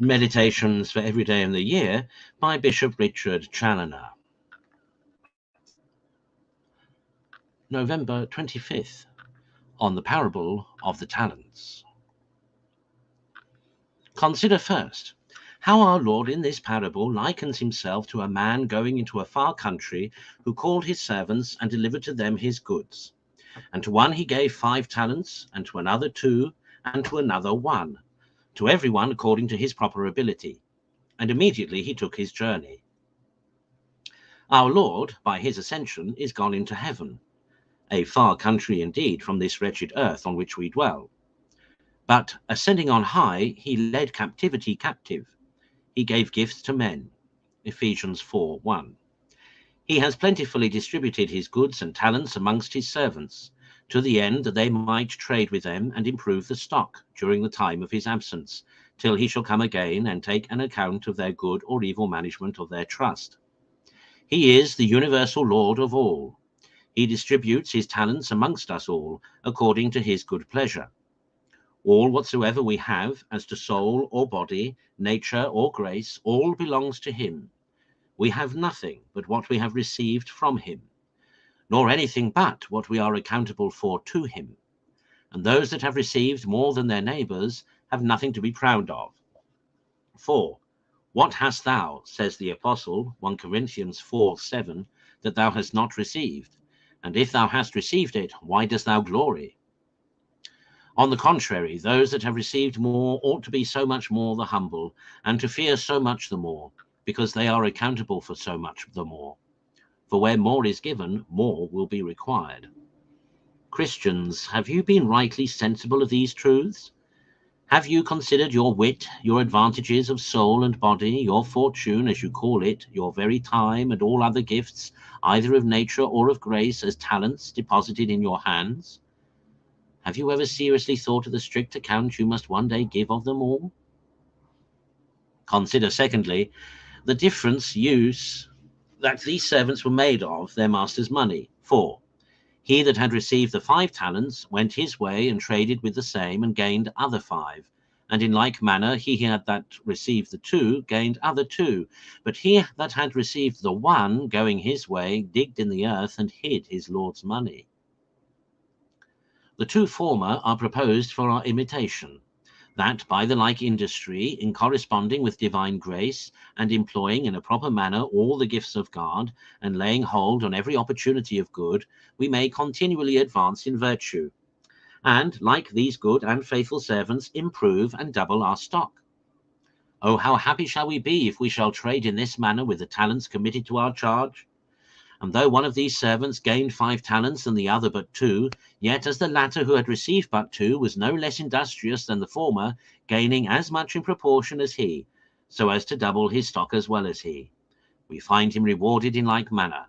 Meditations for Every Day in the Year by Bishop Richard Challoner. November 25th, on the parable of the talents. Consider first how our Lord in this parable likens himself to a man going into a far country, who called his servants and delivered to them his goods. And to one he gave 5 talents, and to another 2, and to another 1, to everyone according to his proper ability. And immediately he took his journey. Our Lord, by his ascension, is gone into heaven, a far country indeed from this wretched earth on which we dwell. But ascending on high, he led captivity captive. He gave gifts to men. Ephesians 4:1. He has plentifully distributed his goods and talents amongst his servants, to the end that they might trade with them and improve the stock during the time of his absence, till he shall come again and take an account of their good or evil management of their trust. He is the universal Lord of all. He distributes his talents amongst us all, according to his good pleasure. All whatsoever we have, as to soul or body, nature or grace, all belongs to him. We have nothing but what we have received from him, nor anything but what we are accountable for to him. And those that have received more than their neighbours have nothing to be proud of. For, what hast thou, says the Apostle, 1 Corinthians 4:7, that thou hast not received? And if thou hast received it, why dost thou glory? On the contrary, those that have received more ought to be so much more the humble, and to fear so much the more, because they are accountable for so much the more. For where more is given, more will be required. Christians, have you been rightly sensible of these truths? Have you considered your wit, your advantages of soul and body, your fortune, as you call it, your very time, and all other gifts, either of nature or of grace, as talents deposited in your hands? Have you ever seriously thought of the strict account you must one day give of them all? Consider, secondly, the difference use that these servants were made of their master's money. For he that had received the 5 talents went his way and traded with the same, and gained other 5. And in like manner he that received the 2 gained other 2. But he that had received the 1, going his way, digged in the earth and hid his Lord's money. The 2 former are proposed for our imitation, that by the like industry, in corresponding with divine grace, and employing in a proper manner all the gifts of God, and laying hold on every opportunity of good, we may continually advance in virtue, and, like these good and faithful servants, improve and double our stock. Oh, how happy shall we be if we shall trade in this manner with the talents committed to our charge? And though one of these servants gained 5 talents and the other but 2, yet as the latter who had received but 2 was no less industrious than the former, gaining as much in proportion as he, so as to double his stock as well as he, we find him rewarded in like manner,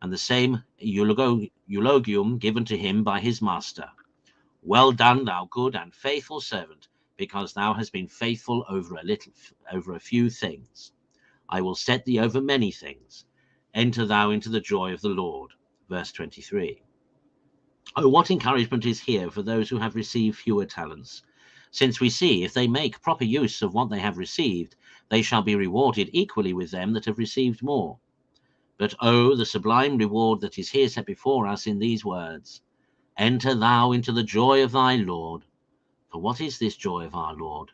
and the same eulogium given to him by his master. Well done, thou good and faithful servant, because thou hast been faithful over a few things. I will set thee over many things. Enter thou into the joy of the Lord. Verse 23. Oh, what encouragement is here for those who have received fewer talents, since we see if they make proper use of what they have received, they shall be rewarded equally with them that have received more. But oh, the sublime reward that is here set before us in these words, enter thou into the joy of thy Lord. For what is this joy of our Lord?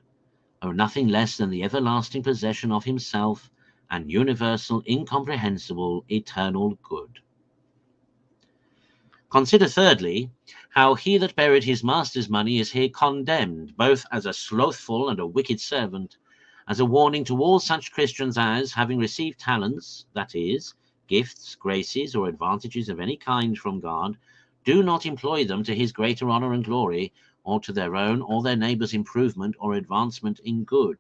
Oh, nothing less than the everlasting possession of himself, and universal, incomprehensible, eternal good. Consider thirdly, how he that buried his master's money is here condemned, both as a slothful and a wicked servant, as a warning to all such Christians as, having received talents, that is, gifts, graces, or advantages of any kind from God, do not employ them to his greater honor and glory, or to their own or their neighbor's improvement or advancement in good.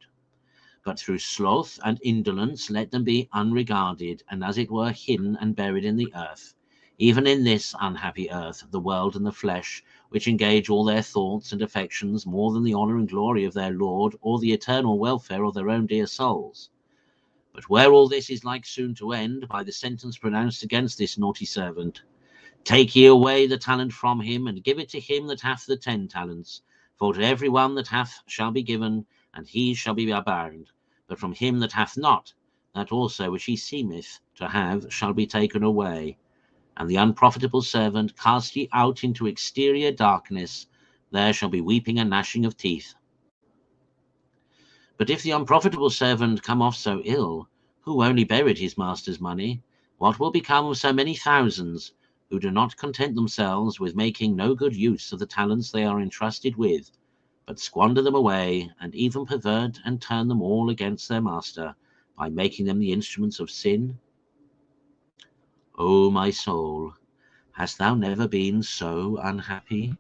But through sloth and indolence let them be unregarded, and as it were hidden and buried in the earth, even in this unhappy earth, the world and the flesh, which engage all their thoughts and affections more than the honour and glory of their Lord, or the eternal welfare of their own dear souls. But where all this is like soon to end, by the sentence pronounced against this naughty servant, take ye away the talent from him, and give it to him that hath the 10 talents. For to every one that hath shall be given, and he shall be abound. But from him that hath not, that also which he seemeth to have shall be taken away. And the unprofitable servant cast ye out into exterior darkness, there shall be weeping and gnashing of teeth. But if the unprofitable servant come off so ill, who only buried his master's money, what will become of so many thousands, who do not content themselves with making no good use of the talents they are entrusted with, but squander them away, and even pervert and turn them all against their master, by making them the instruments of sin? O my soul, hast thou never been so unhappy?